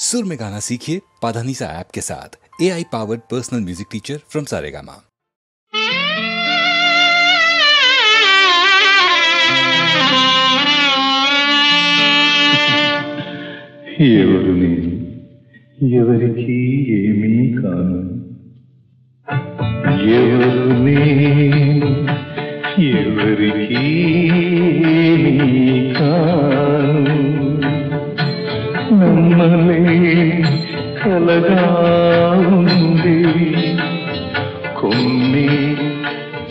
सुर में गाना सीखिए पाधानीसा ऐप के साथ। AI powered personal music teacher from Saregama. ఎవరు నేను ఎవరికి ఏమీ కాను, ఎవరు నేను ఎవరికి ఏమీ కాను, నమ్మలే కలగా ఉంది కొన్ని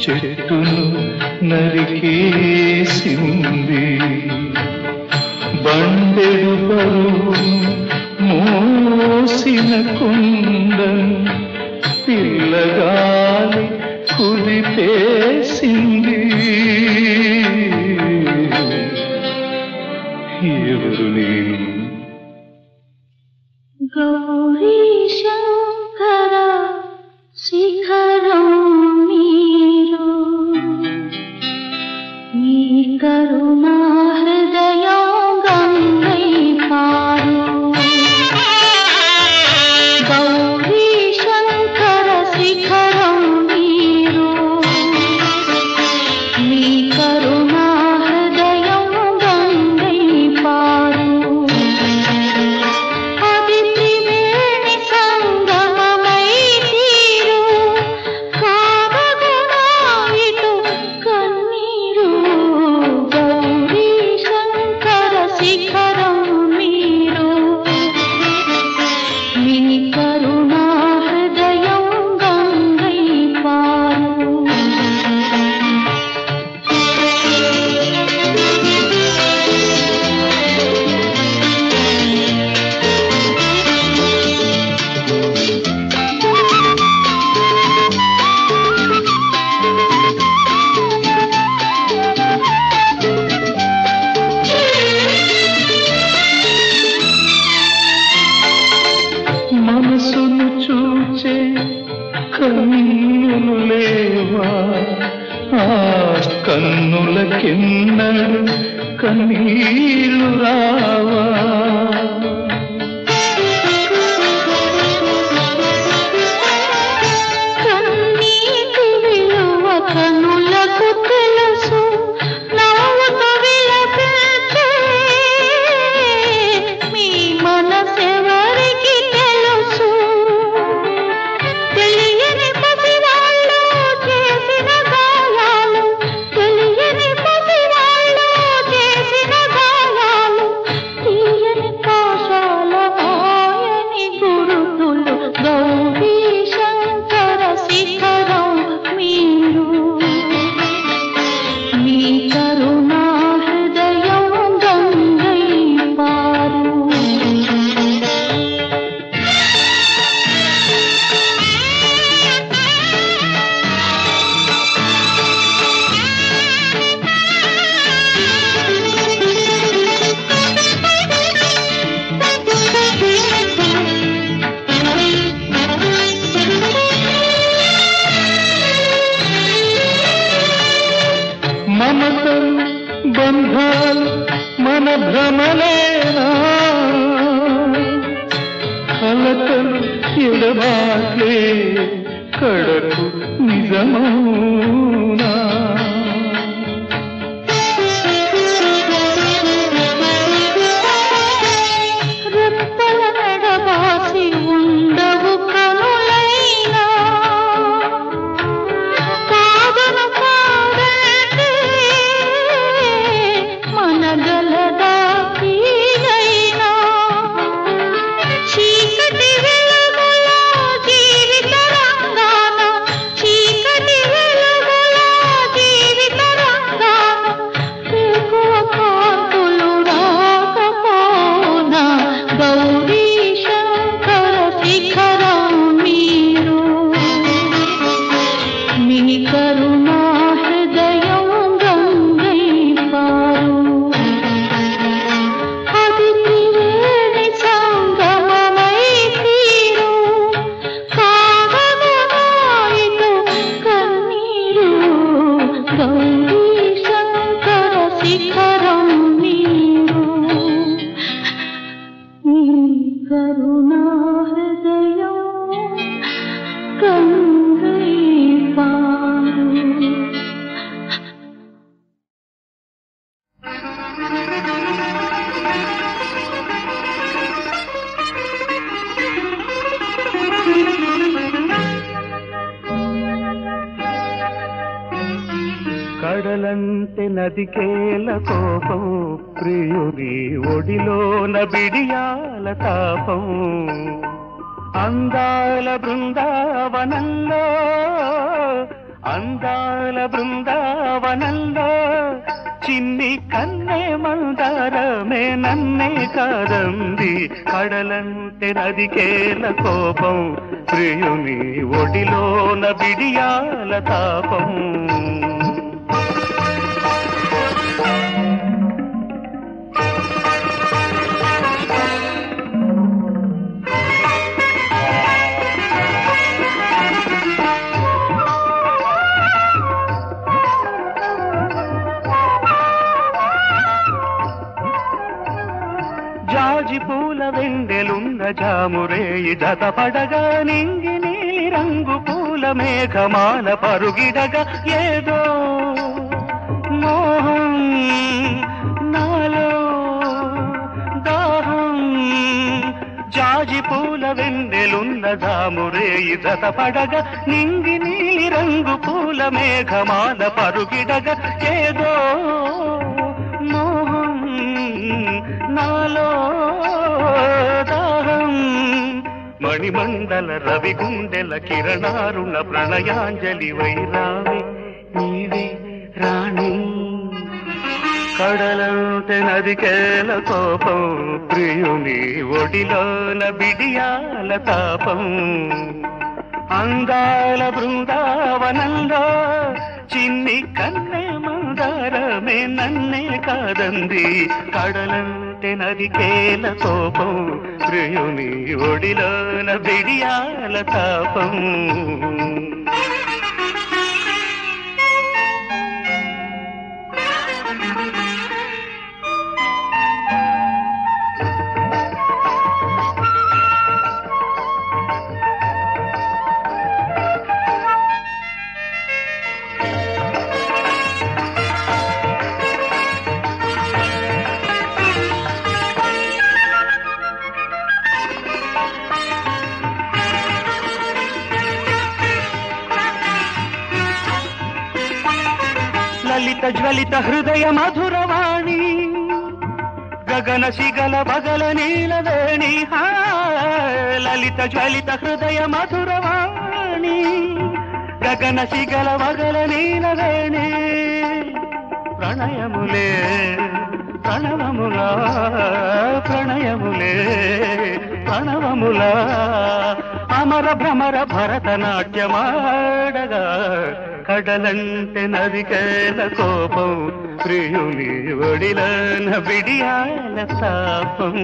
చెట్టును నరికేసింది, బండెడు బరువు మోసిన కుండను పిల్లగాలి కుదిపేసింది. ఎవరు నేను? గౌరీ శంకర శిఖరం మీరు, మీ కరుణా హృదయం గంగై పారు. గౌరీ శంకర శిఖరం మీరు, మీ కరుణా హృదయం గంగై పారు. అది త్రివేణి సంగమమై తీరు, కామగుణా ఇటు కన్నీరు. గౌరీ శంకర శిఖరం మీరు, మీ కరుణా హృదయం గంగై పారు. మనసును చూచే కన్నులు లేవా, ఆ కన్నులకెన్నడు కన్నీళ్ళు రావా. కన్నీటి విలువ కనులకు తెలుసు, నవ్వుతూ విలపించే మీ మనసెవరికి తెలుసు. తెలియని పసివాళ్ళు చేసిన గాయాలు, తెలియని పసివాళ్ళు చేసిన గాయాలు, తీయని పాశాల ఆయని గురుతులు. గౌరీ శంకర శిఖరం మీరు, మీ కరుణా హృదయం గంగై పారు. మమతలు బంధాలు మన భ్రమలేనా, కలతలు ఎడబాట్లే కడకు నిజమౌనా. రెప్పల నడబాసి ఉండవు కనులైనా, కాదను కాదంటే మనగలదా తీరైనా. చీకటి వెలుగుల జీవిత రంగాన, చీకటి వెలుగుల కరుణా హృదయం గంగై పారు. కడలంటే నదికేల కోపం, ప్రియుని ఒడిలోన బిడియాల తాపం. అందాల బృందావనంలో, అందాల బృందావనంలో చిన్ని కన్నే మందారమే నన్నే కాదంది. కడలంటే నదికేల కోపం, ప్రియుని ఒడిలోన బిడియాల తాపం. జాజి పూల వెండెలున్న జామురేయి జతపడగా, నింగి నీలి రంగు పూల మేఘమాల పరుగిడగా, ఏదో మోహం నాలో దాహం. జాజి పూల వెండెలున్న జామురేయి జతపడగా, నింగి నీలి రంగు పూల మేఘమాల పరుగిడగా, ఏదో మోహం నాలో దాహం. మణిమండల రవి గుండెల కిరణారుణ ప్రణయాంజలి వైరావి నీవే రాణి. కడలంటే నదికేల కోపం, ప్రియుని ఒడిలోన బిడియాల తాపం. అందాల బృందావనంలో చిన్ని కన్నే మందారమే నన్నే కాదంది. కడలంటే నదికేల కోపం, ప్రియుని ఒడిలోన బిడియాల తాపం. లలిత జ్వలిత హృదయ మధురవాణి, గగన శిగల బగల నీలవేణి. లలిత జ్వలిత హృదయ మధురవాణి, గగన శిగల బగల నీలవేణి. ప్రణయములే ప్రణవములా, ప్రణయములే ప్రణవములా. అమర భ్రమర భరతనాట్యమాడగా, కడలంటే నదికేల కోపం, ప్రియుని ఒడిలోన బిడియాల తాపం.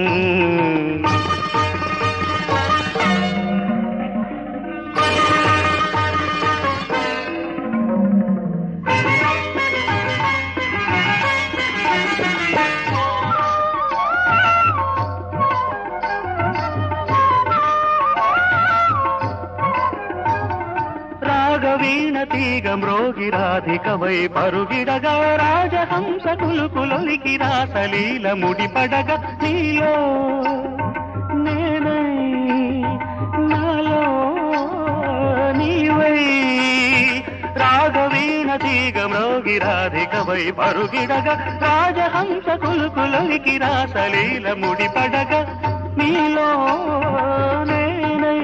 వీణ తీగ మ్రోగి రాధికవై పరుగిడగా, రాజహంస కులుకులొలికి రాసలీల ముడిపడగా, నీలో నేనై నాలో నీవై. రాగవీణ తీగ మ్రోగి రాధికవై పరుగిడగా, రాజహంస కులుకులొలికి రాసలీల ముడిపడగా, నీలో నేనై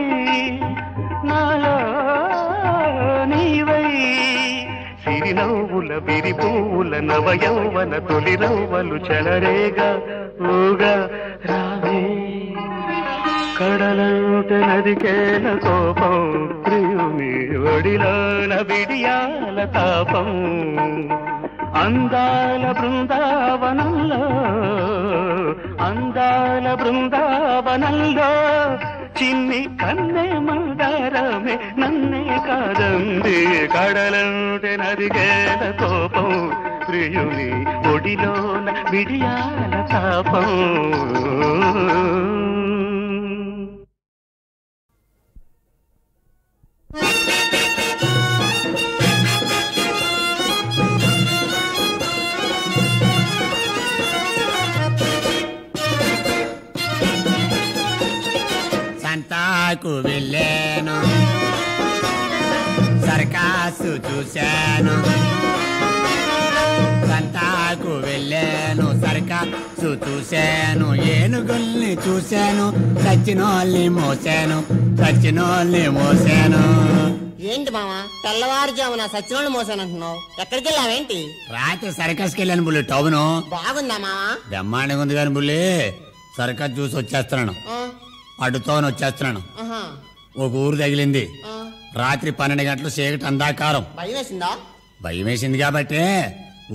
నాలో నీవై. సిరినవ్వుల విరిపూల నవయౌవన తొలి నవ్వలు చలరేగా, ఊగా రావే. కడలంటే నదికేల కోపం, ప్రియుని ఒడిలోన బిడియాల తాపం. అందాల బృందావనంలో, అందాల బృందావనంలో చిన్ని కన్నే మందారమే నన్నే కాదంది. కడలంటే నదికేల కోపం, ప్రియుని ఒడిలోన బిడియాల తాపం. సంతాకు వెళ్ళాను, సర్కాసు చూశాను. సంతాకు వెళ్ళాను, సర్కాసు చూశాను, ఏనుగుల్ని చూశాను, సచ్చినోళ్ళని మోసాను, సచ్చినోళ్ళని మోసాను. ఏంటి మామ తెల్లవారుజామున సచ్చినోళ్ళు మోసానంటున్నావు? ఎక్కడికి వెళ్ళావేంటి? రాత్రి సర్కస్కి వెళ్ళాను బుల్లి. టౌను బాగుందా మామ? బ్రహ్మాండంగా ఉంది కానీ బుల్లి, సర్కస్ చూసి వచ్చేస్తున్నాను, అడ్డుతోని వచ్చేస్తున్నాను. ఒక ఊరు తగిలింది. రాత్రి 12 గంటలు చీకటి అందాకారం. భయం వేసిందా? భయం వేసింది కాబట్టి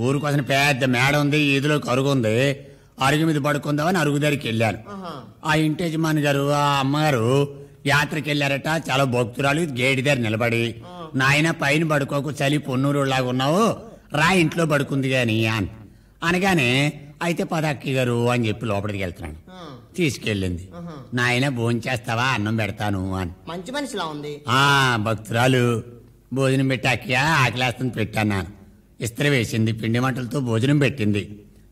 ఊరికోసం పెద్ద మేడ ఉంది, ఈదులో అరుగు ఉంది, అరుగు మీద పడుకుందామని అరుగు దగ్గరికి వెళ్ళాను. ఆ ఇంటి యజమాని గారు ఆ అమ్మగారు యాత్రకి వెళ్ళారట. చాలా భక్తురాలు గేడి దగ్గర నిలబడి, నాయన పైన పడుకోకు, చలి పొన్నూరు లాగా ఉన్నావు, రా ఇంట్లో పడుకుంది గాని అనగానే, అయితే పదక్కి గారు అని చెప్పి లోపలికి వెళ్తున్నాను. తీసుకెళ్ళింది. నాయన భోంచేస్తావా, అన్నం పెడతాను అని. మంచి మనిషిలా ఉంది. భక్తురాలు భోజనం పెట్టి అక్కయ్య ఆకలేస్తుంది పెట్టాను. ఇస్త్రీ వేసింది, పిండి మంటలతో భోజనం పెట్టింది,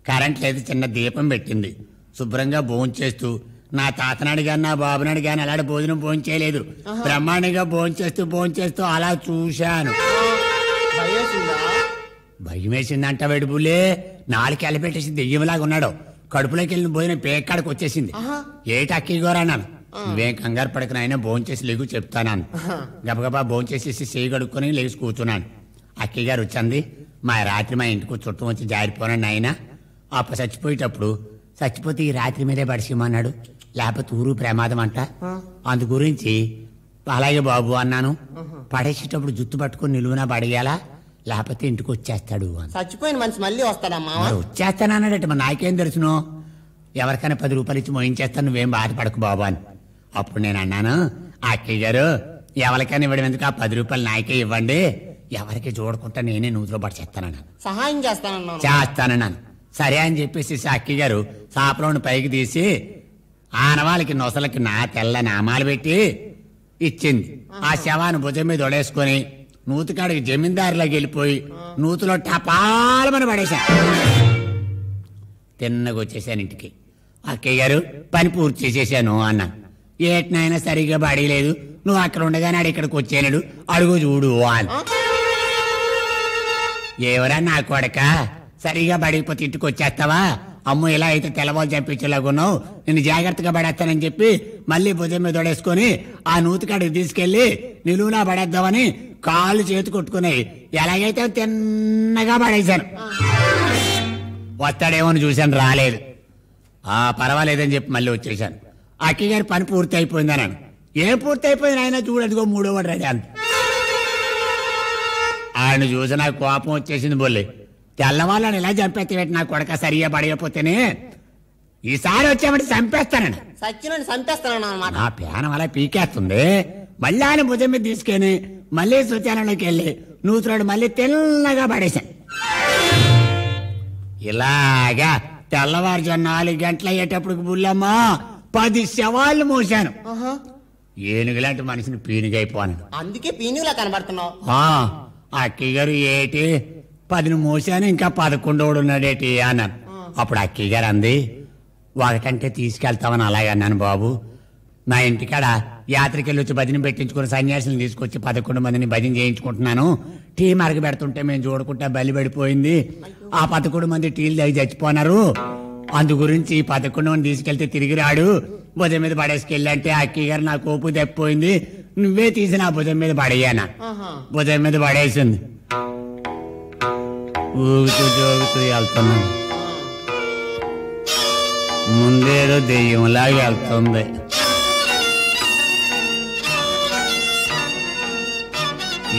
కరెంట్ లేదు, చిన్న దీపం పెట్టింది. శుభ్రంగా భోంచేస్తూ, నా తాతనాడు గాని నా బాబునాడు గాని అలాంటి భోజనం భోంచేయలేదు. బ్రహ్మాండంగా భోంచేస్తూ అలా చూశాను. భయం వేసిందంట వెడుపులే. నాలుగు ఎలపెట్టేసి దెయ్యంలాగా ఉన్నాడు. కడుపులోకి వెళ్ళిన భోజనం పేకాడికి వచ్చేసింది. ఏటి అక్కయ్య గోరా అన్నాను. నువ్వేం కంగారు పడకన అయినా భోంచేసి లేగు చెప్తాను. గబగబా భోంచేసేసి చేయి కడుక్కొని లేచి కూర్చున్నాను. అక్కయ్య గారు వచ్చింది. రాత్రి మా ఇంటికి చుట్టం వచ్చి జారిపోనాడు ఆయన. అప్పుడు చచ్చిపోతే ఈ రాత్రి మీదే పడిసిమన్నాడు, లేకపోతే ఊరు ప్రమాదం అంట. అందు గురించి అలాగే బాబు అన్నాను. పడేసేటప్పుడు జుత్తు పట్టుకుని నిలువునా పడేయాలా, లేకపోతే ఇంటికి వచ్చేస్తాడు అని. చచ్చిపోయిన మనిషి మళ్ళీ వస్తాడమ్మా? వచ్చేస్తానన్నాడట. మరి నాకేం తెలుసును? ఎవరికైనా 10 రూపాయలు ఇచ్చి మోయించేస్తాను, నువ్వేం బాధపడకు బాబు అని. అప్పుడు నేను అన్నాను, అక్కయ్య గారు ఎవరికైనా ఇవ్వడం ఎందుకు, ఆ 10 రూపాయలు నాకే ఇవ్వండి, ఎవరికి చూడకుండా నేనే నూతిలో పడి చేస్తానన్నాను. సహాయం చేస్తానన్నాను. సరే అని చెప్పేసి అక్కయ్య గారు సాపలోని పైకి తీసి ఆనవాళ్ళకి నొసలకి నా తెల్ల నామాలు పెట్టి ఇచ్చింది. ఆ శవాన్ని భుజం మీద ఒడేసుకొని నూతికాడికి జమీందారులోకి వెళ్ళిపోయి నూతిలో టపాలమని పడేశాను. తిన్నగా వచ్చేసాను ఇంటికి. అక్కయ్య గారు పని పూర్తి చేసేసాను అన్నాను. ఏటినైనా సరిగ్గా పడలేదు, నువ్వు అక్కడ ఉండగానే ఇక్కడికి వచ్చేనాడు, అడుగు చూడు అని. ఎవరా నా కొడక, సరిగా పడిపోతే ఇంటికి వచ్చేస్తావా, అమ్మ ఇలా అయితే తెల్లవాళ్ళు చంపించేలాగున్నావు, నేను జాగ్రత్తగా పడేస్తానని చెప్పి మళ్ళీ భుజం మీద తోడేసుకొని ఆ నూతికాడికి తీసుకెళ్లి నిలువునా పడేద్దామని కాళ్ళు చేతి కొట్టుకున్నాయి. ఎలాగైతే తిన్నగా పడేశాను. వస్తాడేమోని చూశాను, రాలేదు. పర్వాలేదని చెప్పి మళ్ళీ వచ్చేసాను. అక్కయ్య గారి పని పూర్తి అయిపోయింది అన్నాను. ఏం పూర్తి అయిపోయింది ఆయన, చూడదుగో 3వ వాడు రెడీ అంత. ఆయన చూసి నాకు కోపం వచ్చేసింది. బొల్లి, తెల్లవాళ్ళని ఇలా చంపేస్తే నా కొడక సరిగా పడకపోతేనే ఈసారి వచ్చామంటే చంపేస్తానండి. నా ప్యానం అలా పీకేస్తుంది. మళ్ళీ ఆయన భుజం మీద తీసుకొని మళ్ళీ శ్మశానంలోకి వెళ్ళి నూతురాడు మళ్ళీ తెల్లగా పడేశాను. ఇలాగా తెల్లవారుజాము 4 గంటలు అయ్యేటప్పటికి బుల్లమ్మా 10 శవాళ్ళు మోసాను. ఏనుగులాంటి మనిషిని పీనుగైపోను. అందుకే పీనుగులా కనబడుతున్నావు. అక్కయ్య గారు ఏటి 10 మోసాను, ఇంకా 11 ఉన్నాడేటి అన్నాను. అప్పుడు అక్కయ్య గారు అంది, ఒకటంటే తీసుకెళ్తామని అలాగే అన్నాను. బాబు, నా ఇంటికాడ యాత్రకెళ్ళి వచ్చి భజన పెట్టించుకుని సన్యాసులను తీసుకొచ్చి 11 మందిని భజన చేయించుకుంటున్నాను. టీ మరగ పెడుతుంటే మేము చూడకుండా బలి పడిపోయింది. ఆ 11 మంది టీలు తాగి చచ్చిపోనారు. అందు గురించి 11 మంది తీసుకెళ్తే తిరిగి రాడు, భుజం మీద పడేసుకెళ్ళంటే అక్కయ్య గారు నా కోపు తప్పిపోయింది, నువ్వే తీసి నా భుజం మీద పడేయానా. భుజం మీద పడేసింది. ఊగుతూ జోగుతూ వెళ్తున్నాను. ముందేదో దెయ్యంలాగా వెళ్తుంది.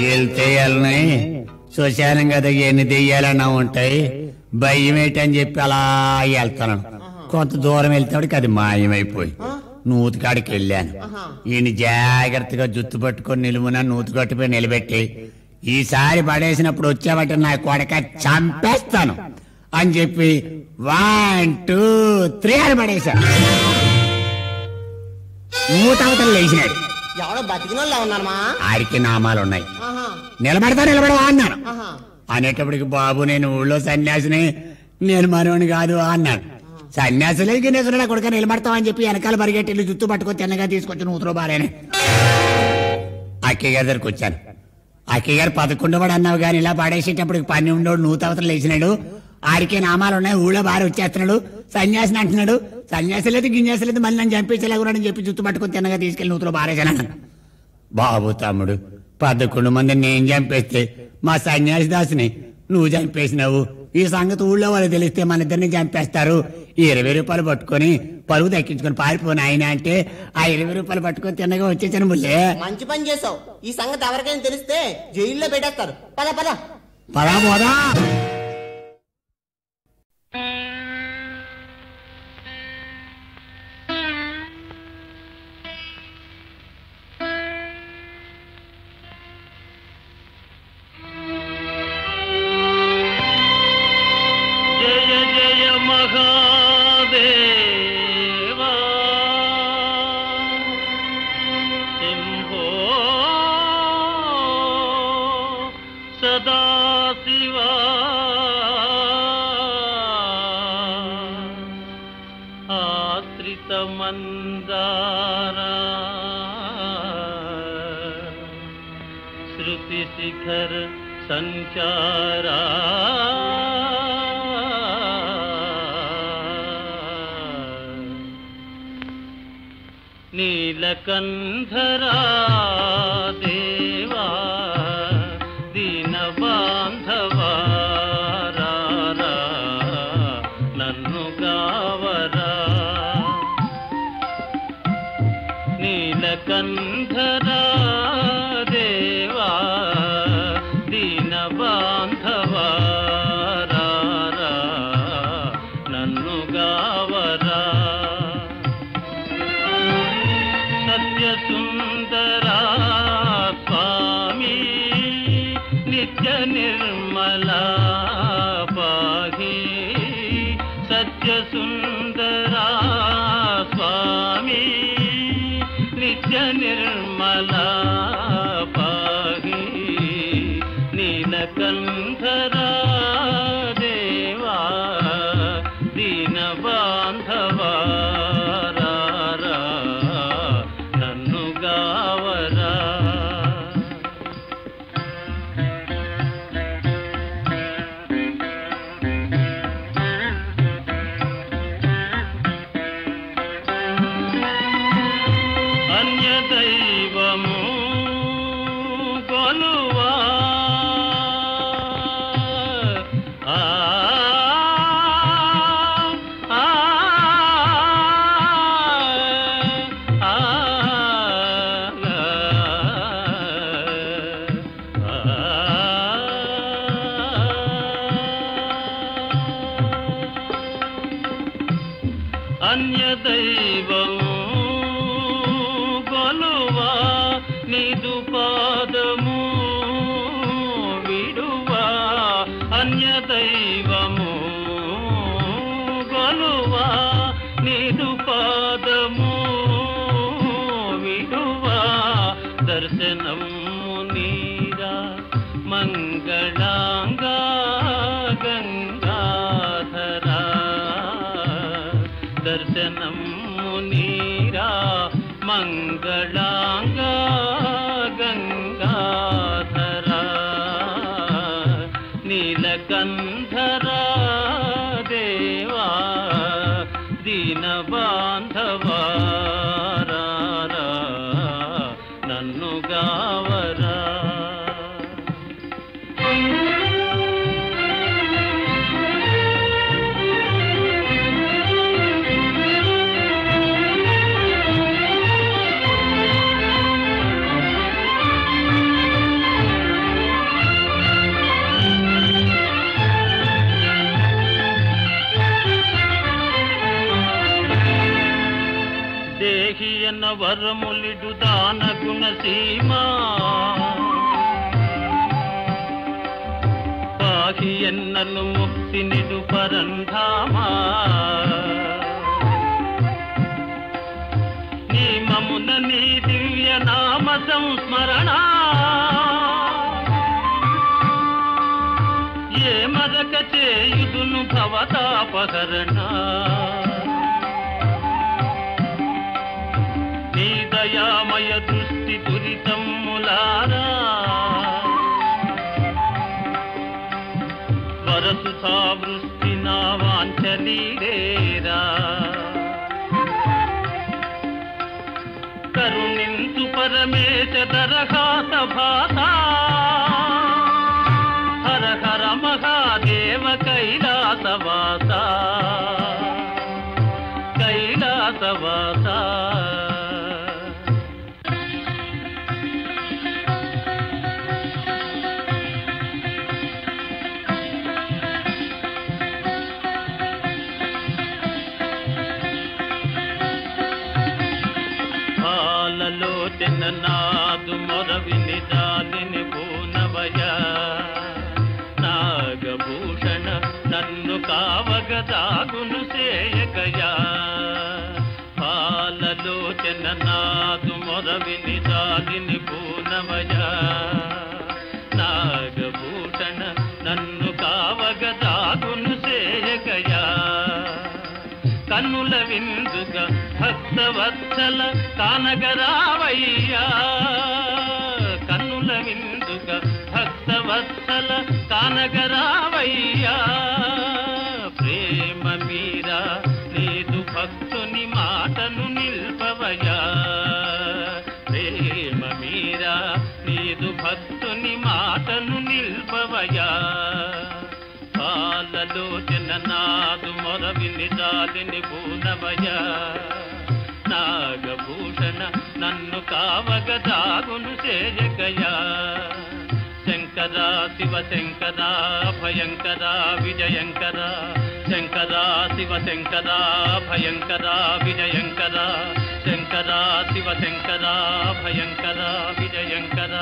వెళ్తే వెళ్ళని శ్మశానం కదా, ఎన్ని దెయ్యాలన్నా ఉంటాయి, భయం ఏంటని చెప్పి అలా వెళ్తాను. కొంత దూరం వెళ్తాడికి అది మాయమైపోయి నూతికాడికి వెళ్ళాను. ఈయన జాగ్రత్తగా జుత్తు పట్టుకొని నిలువున నూతికట్టుపై నిలబెట్టి, ఈసారి పడేసినప్పుడు వచ్చావంటే నా కొడక చంపేస్తాను అని చెప్పి 1 2 3 అని పడేశాను. నూతవతలు లేచినాడు. ఎవడో బతికినోళ్ళ ఉన్నారమ్మా? ఆడికి నామాలు ఉన్నాయి. నిలబడవా అన్నాను. అనేటప్పటికి బాబు, నేను ఊళ్ళో సన్యాసిని, నేను మనోని కాదు అన్నాడు. సన్యాసులే గిన్నేసులు కొడుక నిలబడతామని చెప్పి వెనకాల పరిగెట్టి జుత్తు పట్టుకొని తిన్నగా తీసుకొచ్చి నూతులో బారేనే. అక్కయ్య గారి దగ్గరికి వచ్చాను. అక్కయ్య గారు 11 వాడు అన్నావు కానీ ఇలా పాడేసేటప్పుడు 12 నూతవతలు వేసినాడు. ఆడికే నామాలు ఉన్నాయి, ఊళ్ళో బారి వచ్చేస్తున్నాడు, సన్యాసిని అంటున్నాడు. సన్యాసి లేదు గిన్యాసి లేదు, మళ్ళీ నన్ను చంపేసేలాగున్నాడని చెప్పి జుత్తు పట్టుకొని తిన్నగా తీసుకెళ్లి నూతులో బారేసాను. బాబు తమ్ముడు 11 మందిని నేను చంపేస్తే మా సన్యాసి దాసుని నువ్వు చంపేసినావు. ఈ సంగతి ఊళ్ళో వాళ్ళు తెలిస్తే మన ఇద్దరిని చంపేస్తారు. ఈ 20 రూపాయలు పట్టుకొని పరుగు దక్కించుకొని పారిపోను ఆయన అంటే ఆ 20 రూపాయలు పట్టుకొని తిన్నగా వచ్చేసాను. ముల్లే మంచి పని చేసావు. ఈ సంగతి ఎవరికైనా తెలిస్తే జైల్లో పెట్టేస్తారు. పద పద పదా పోదా. श्रुति शिखर संचारा नीलकंधरा देवा दीन बांधवा नन्नु गावरा नीलकंधरा देवा दीन बांधवा नन्नु गावरा सत्य सुंदरा स्वामी नित्य निर्मला पाहि सत्य सुंदरा स्वामी नित्य निर्मला पाहि नीलकंधरा देवा दीन बांधवा नन्नु गावरा अन्य दैवमु गोलुवा अन्य दैवमु गोलुवा निदु पादमु विडुवा अन्य दैवमु गोलुवा निदु पादमु विडुवा दर्शनमु नीरा मंगलांगा गंगाधरा दर्शनं मुनीरा मंगलांगा गंगाधरा नीलकंधरा देवा दीन बांधवा नन्नु गावरा దేహియన వరములిడు దాన గుణ సీమా పాహియన్నను ముక్తి నిడు పరంధామా నీమమున నీ దివ్య నామ సంస్మరణ ఏమ మరక చేయుదును భవతాపహరణ నీ దయామయ దృష్టి దురితమ్ములారా వరసుధా వృష్టి నా వాంఛలీరేరా కరుణించు పరమేశ దరహాస భాత హర హర మహాదేవ కైలాసవాస కైలాసవాస నాదు మొరవిని దాలిని పూనవయ నాగభూషణ నన్ను కావగదాగును సేయకయా పాలలోచన నాదు మొరవిని దాలిని పూనవయ నాగభూషణ నన్ను కావగదాగును సేయకయా కన్నుల విందుగా భక్తవత్సల కానగరావయ్యా కన్నుల విందుగా భక్తవత్సల కానగరావయ్యా ప్రేమ మీరా నీదు భక్తుని మాటను నిల్పవయా ప్రేమ మీరా నీదు భక్తుని మాటను నిల్పవయా పాలలోచన నాదు మొరవిని దాలిని పూనవయ నాగభూషణ నన్ను కావగదాగును సేయకయా శంకర శివ శంకర భయంకర విజయంకర శంకర శివ శంకర భయంకర విజయంకర శంకర శివ శంకర భయంకర విజయంకర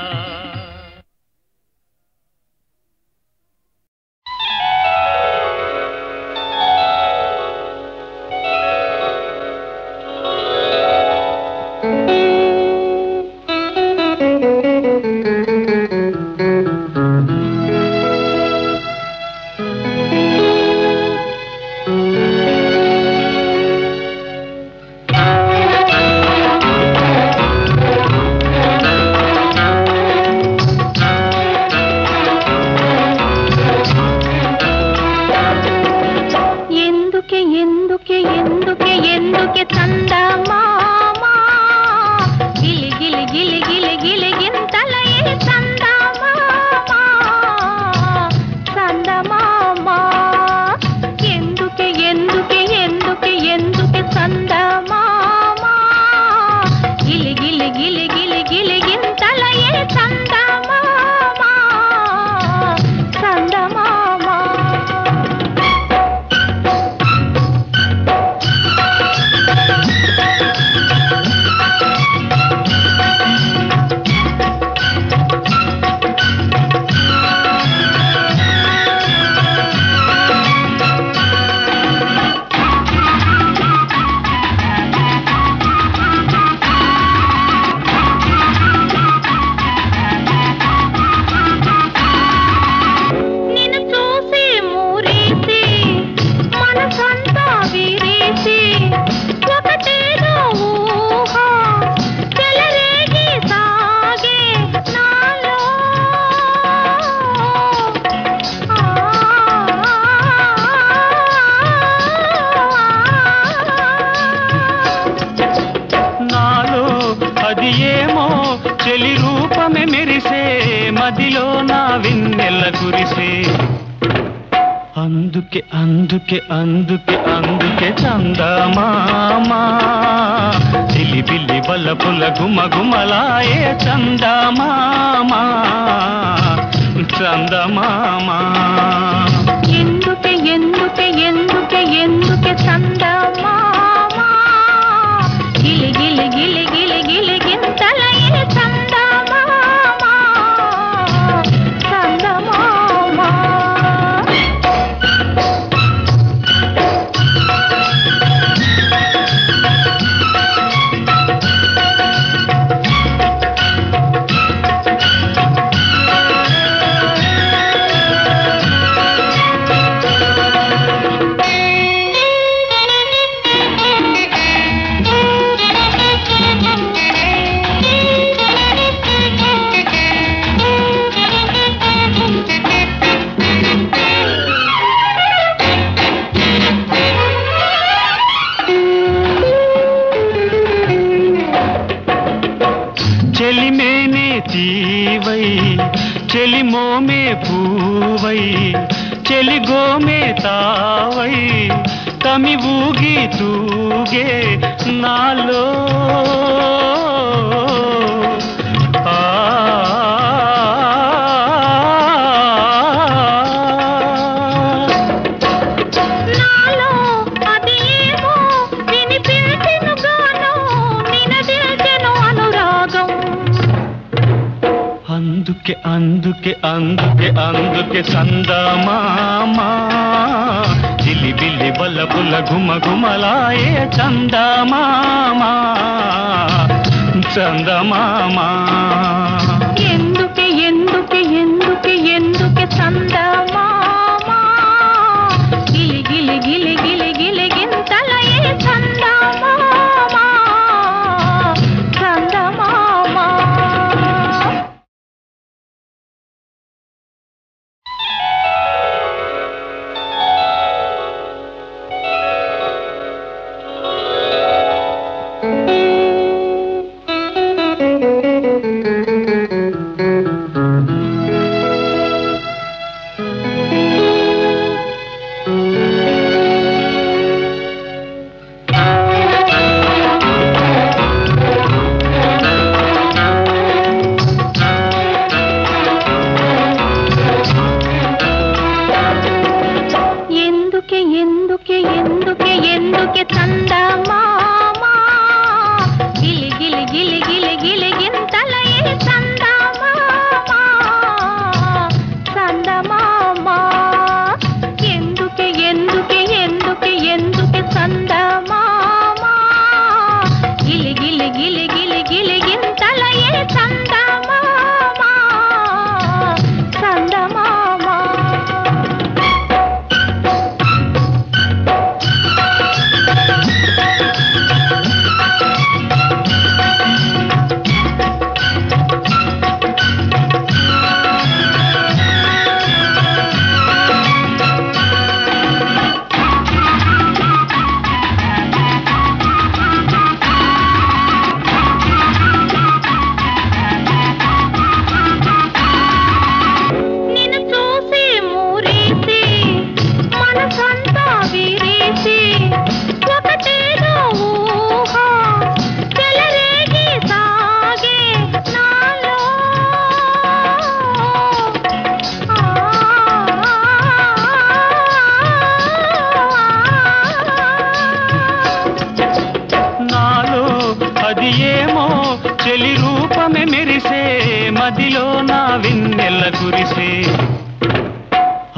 అందుకే అందుకే అందుకే అందుకే చందమామా చిలిపిల్లి బల్లపుల గుమగుమలాయే చందమామా చందమామా ఎందుకే ఎందుకే ఎందుకే ఎందుకే చందమామా గిలి గిలి గిలి గిలి గిలి గింతలయే చందమామా చందమామా తీవై చెలిమోమే పూవై చెలిగోమే తావై తమి ఊగి తూగే నాలో అందుకే అందుకే అందుకే అందుకే చందమామా జిలిబిలి బల్లబుల్ల గుమగుమలాయే చందమామా చందమామా ఎందుకే ఎందుకే ఎందుకే ఎందుకే చందమామా గిలి గిలి గిలి గిలి గిలి గింతలయే చందమామా చందమామా.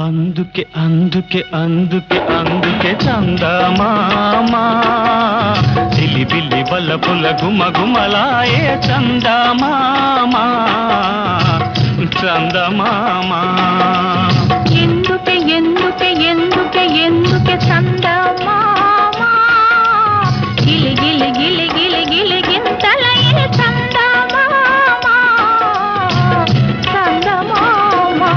అందుకే అందుకే అందుకే అందుకే చందమామా జిలిబిలి బల్లబుల్ల గుమగుమలాయే చందమామా చందమామా. ఎందుకే ఎందుకే ఎందుకే ఎందుకే చందమామా గిలి గిలి గిలి గిలి గిలి గింతలయే చందమామా చందమామా.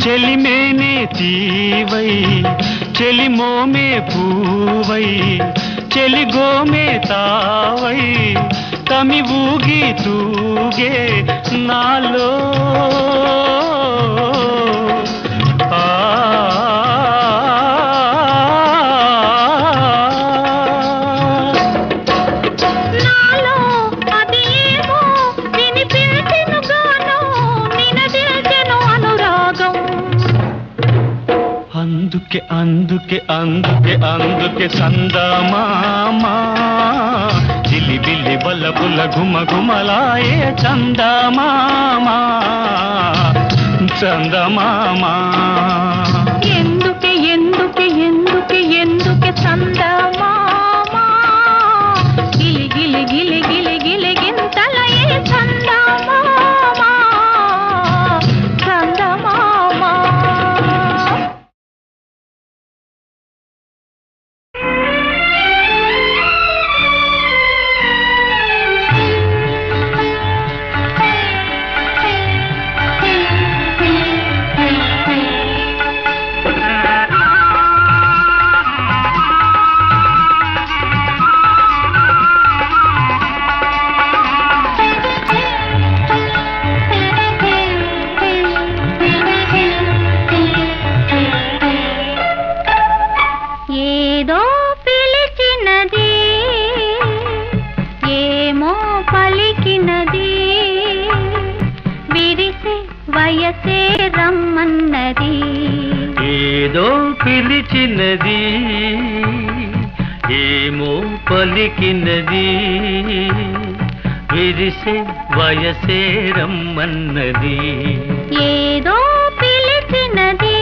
చెలిమేనే తీవై చెలిమోమే పూవై చెలిగోమే తావై తమి ఊగి తూగే నాలో అందుకే అందుకే అందుకే అందుకే చందమామా జిలిబిలి బల్లబుల్ల గుమగుమలాయే చందమామా చందమామా. ఎందుకే ఎందుకే ఎందుకే ఎందుకే ఎందుకే చందమామా గిలి గిలి గిలి గిలి గిలి గింతలయే చందమామా చందమామా. ఏదో పిలిచినది ఏమో పలికినది విరిసే వయసే రమ్మన్నది. ఏదో పిలిచినది ఏమో పలికినది విరిసే వయసే రమ్మన్నది. ఏదో పిలిచినది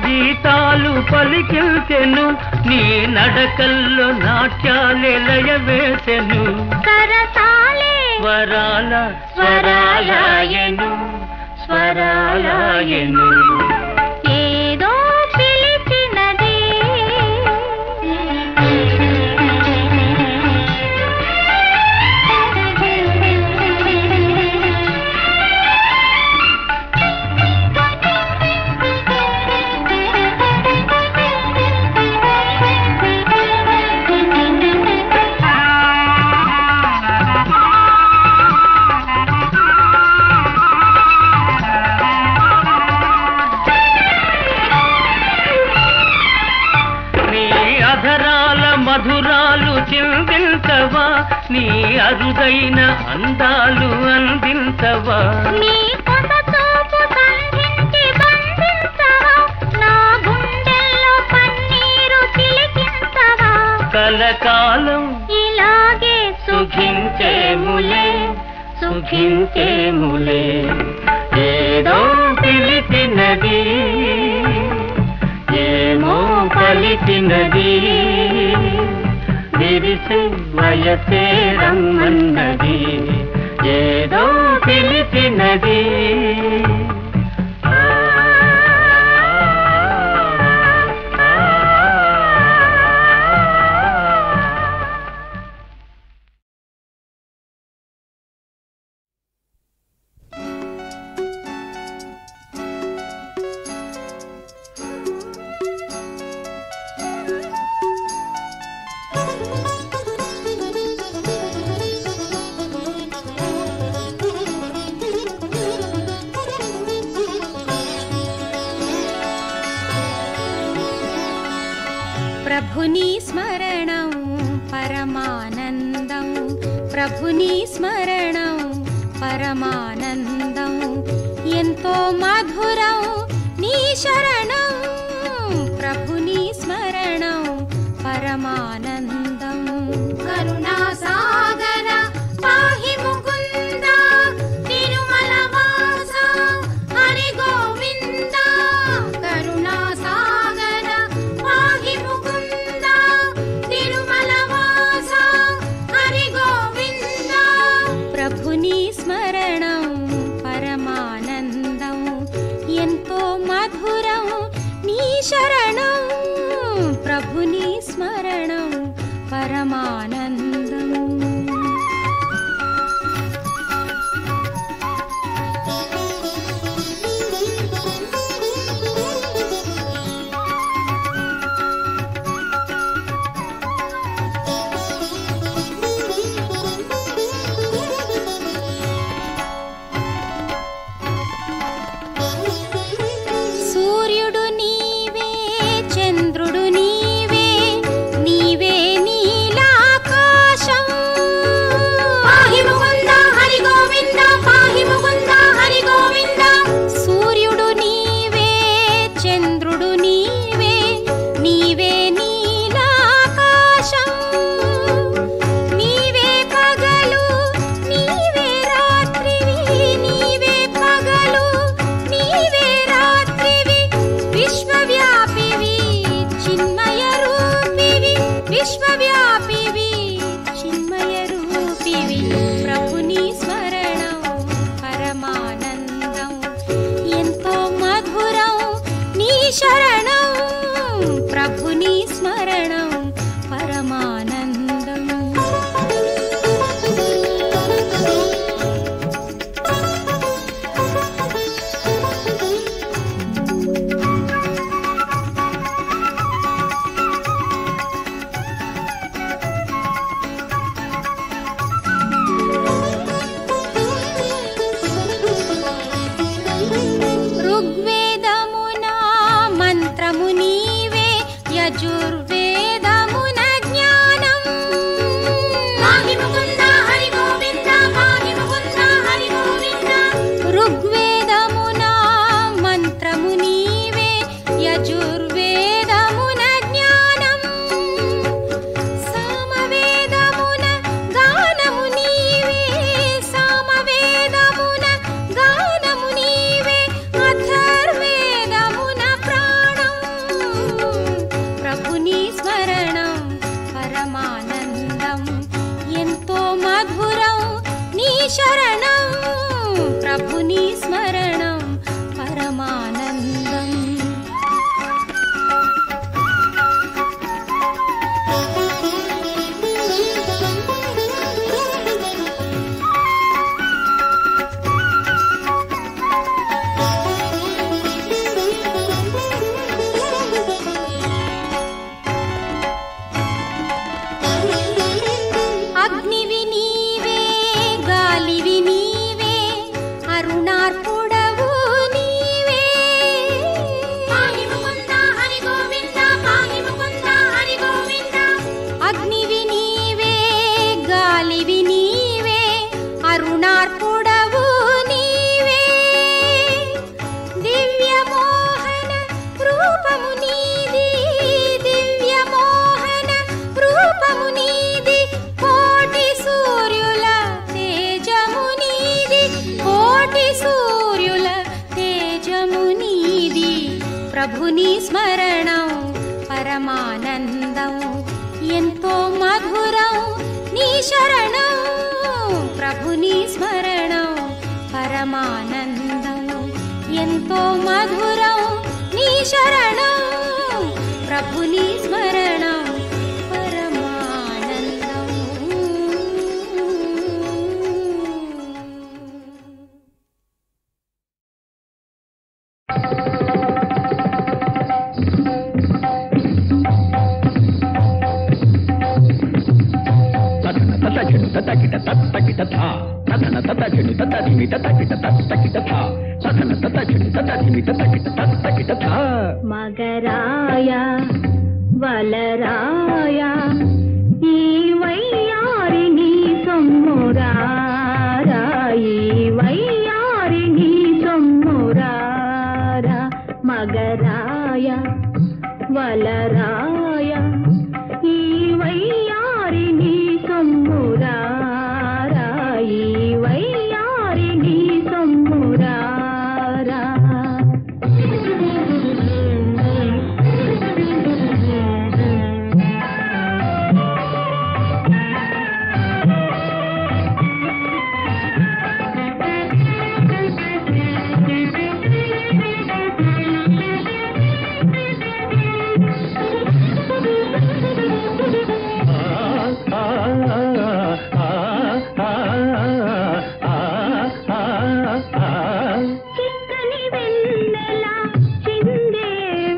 గీతాలు పలికిల్చెను నీ నడకల్లో నాట్యాలే లయ వేసెను. సరసాలే స్వరాల స్వరాలయను స్వరాలయను. ఏదో పిలిచినది మధురాలు చిందించవా నీ అరుదైన అందాలు అందించవా. నీ కొత్త చూపు సంధించి బంధించవా నా గుండెల్లో పన్నీరు చిలికించవా. కలకాలం ఇలాగే సుఖించేములే సుఖించేములే. ఏదో పిలిచినది ఏమో పలికినది విరిసే వయసే రమ్మన్నది. ఏదో పిలిచినది ప్రభుని స్మరణం పరమానందం ప్రభుని స్మరణం పరమానందం ఎంతో మధురం నీ శరణం ప్రభుని స్మరణం పరమానందం. కరుణా సాగర పాహి ముకుంద తిరుమల వాస హరి గోవింద. కరుణా సాగర పాహి ముకుంద తిరుమల వాస హరి గోవింద. ప్రభుని స్మరణం పరమానందం ఎంతో మధురం శరణం ప్రభుని స్మరణం పరమానందం. అగ్నివి నీవే గాలివి నీవే అరుణార్పుడవు నీవే. పాహి ముకుంద హరి గోవింద పాహి ముకుంద హరి గోవింద. అగ్నివి నీవే గాలివి నీవే అరుణార్పుడవు నీవే. దివ్య మోహన రూపము నీది దివ్య మోహన రూపము నీది. కోటి సూర్యుల తేజము నీది కోటి సూర్యుల తేజము నీది. ప్రభుని స్మరణం పరమానందం ఎంతో మధురం నీ శరణం. ప్రభుని స్మరణం పరమానందం ఎంతో మధురం నీ శరణం. ప్రభుని స్మరణం పరమానందం. మగరాయ వలరాయ ఈ వయ్యారిని సొమ్మురారా ఈ వయ్యారిని సొమ్మురారా. మగరాయ వలరాయ ఈ వయ్యారిని సొమ్మురారా ఈ వయ్యారిని సొమ్మురారా. చిక్కని వెన్నెల చిందే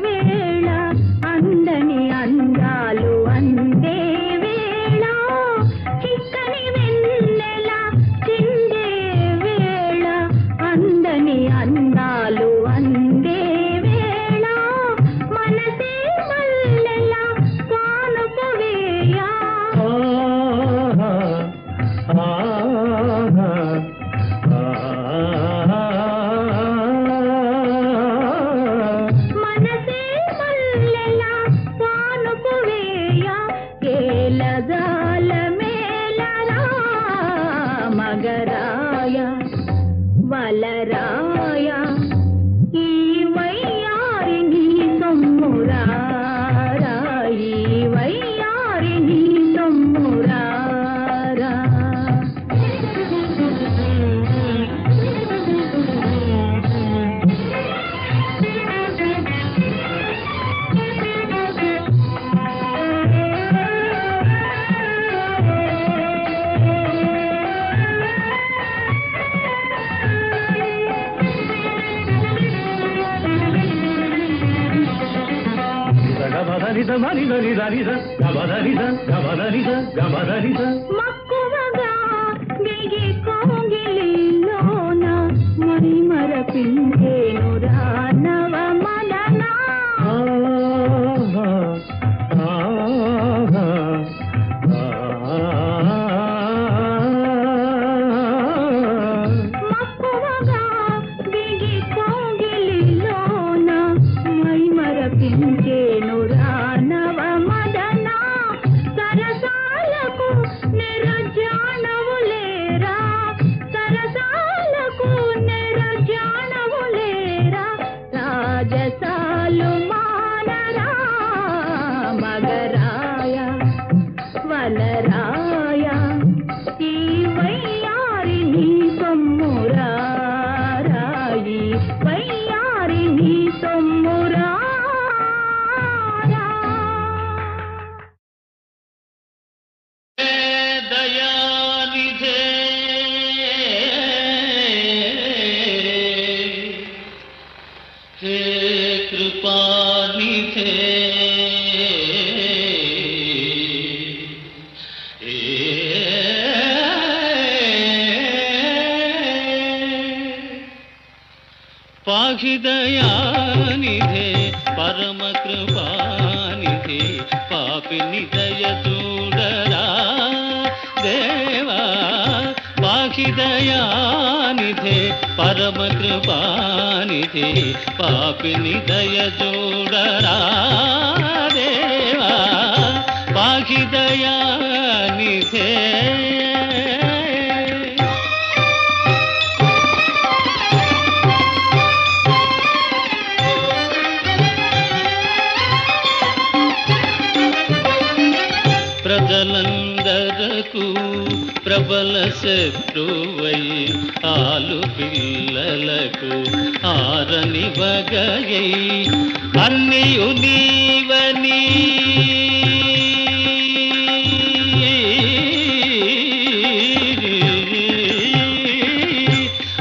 వేళ అందని అందాలు అందే వేళ. చిక్కని వెన్నెల చిందే వేళ అందని అందాలు అందే వేళ. మనసే మల్లెల కానుక వేయ మనసే మల్లెల కానుక వేయ. ఏలజాల మేలరా మగరాయ వలరాయ ఈ వయ్యారిని సొమ్మురారా ఈ వయ్యారిని సొమ్మురారా. మక్కువగా దిగి కోగిలిలోన మై మరపించేను రానవ మదనా. మక్కువగా దిగి కోగిలిలోన మై మరపించేను రానవ మదనా. సరసాలకు నిర పాహి దయానిధే పరమ కృపానిధే పాపిని దయ చూడరా దేవా పాహి దయానిధే పరమ కృపానిధే పాపిని దయ చూడరా దేవా పాహి దయానిధే ప్రజలందరకు ప్రబల శత్రువై ఆలు పిల్లలకు ఆరని వగయై అన్నియు నీవని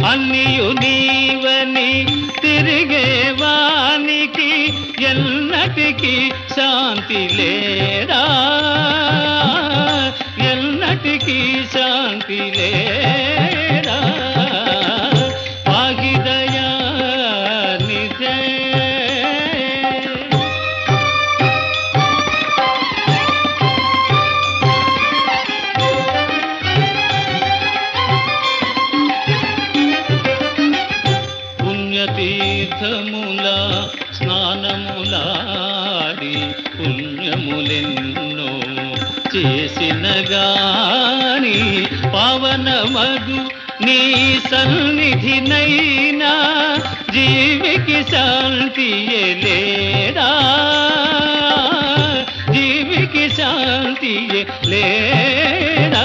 అన్నియు నీవని తిరిగేవానికి ఎన్నటికి శాంతి లేడా ఎన్నటికి శాంతి లేడా పాహి దయానిధే పుణ్యతీర్థముల స్నానములాడి పుణ్యములెన్నో చేసిన గాని పవనమగు నీ సన్నిధినైనా జీవికి శాంతి లేడా జీవికి శాంతి లేడా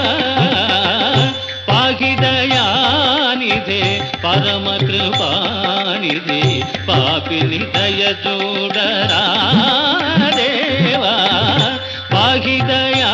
పాహి దయానిధే పరమ కృపానిధే పాపిని దయ చూడరా దేవా పాహి దయా